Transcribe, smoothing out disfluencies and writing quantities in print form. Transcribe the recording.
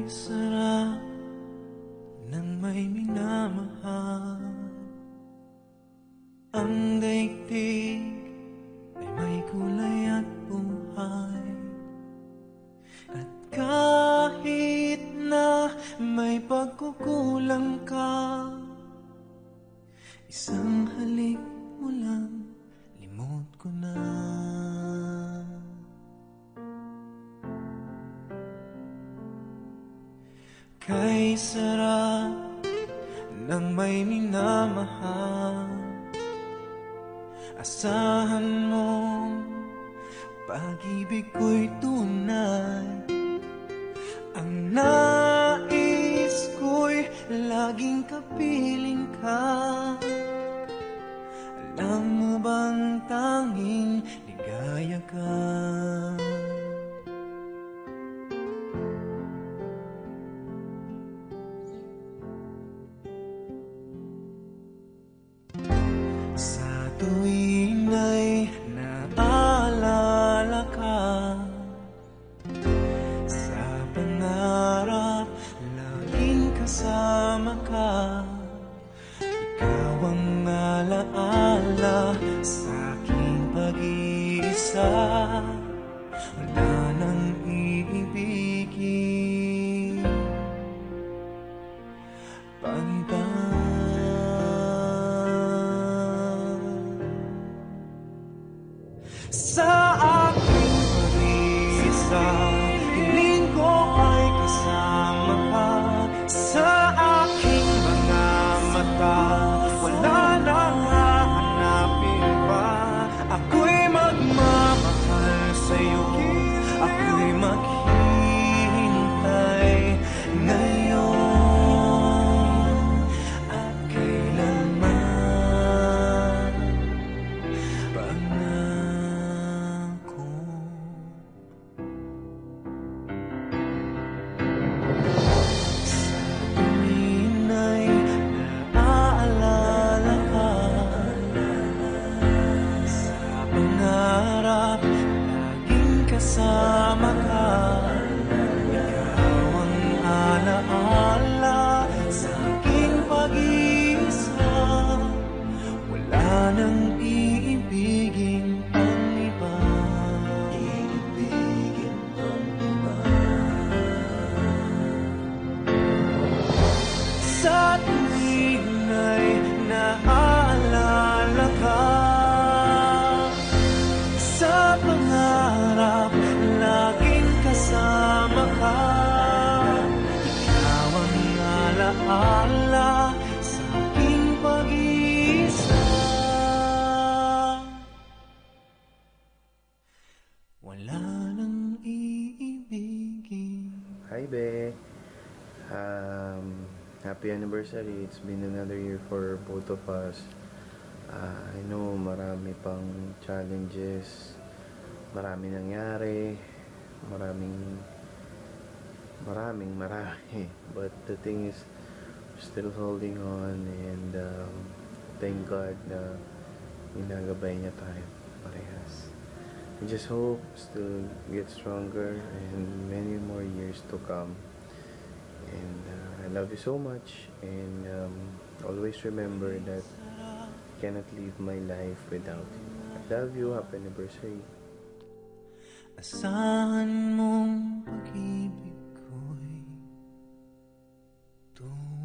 sarap ng may minamahal. Ang daigdig ay may kulay at buhay. At kahit na may pagkukulang ka, isang halik mo lang, limot ko na. Kay sarap ng may minamahal, asahan mong pag-ibig ko'y tunay. Ang nais ko'y laging kapiling ka. Alam mo bang tanging ligaya ka? Sa tuwing ay naalala ka, sa pangarap laging kasama ka. Ikaw ang alaala sa aking pag-iisa. Wala nang iibigin pang-iba. Sa aking pag-iisa, hiling ko ay kasama ka. Sa aking mga mata, wala nang hahanapin pa. Ako'y magmamahal sa'yo, ako'y maghihintay ngayon at kailanman. Pangako sa tuwing ay naaalala ka, sa pangarap laging kasama ka. Ikaw ang alaala sa aking pag-iisa. Wala nang iibigin pang-iba. Iibigin pang-iba. Sa tuwing ay naaalala ka, sa pangarap laging kasama ka. Ikaw ang alaala sa aking pag-iisa. Wala nang iibigin. Hi, Be. Happy anniversary. It's been another year for both of us. I know marami pang challenges, marami nangyari, marami. But the thing is, we're still holding on, and thank God na ginagabay niya tayo parehas. We just hope to get stronger and many more years to come. And I love you so much, and always remember that I cannot live my life without you. I love you. Happy anniversary. Asahan mong pag-ibig ko'y tunay.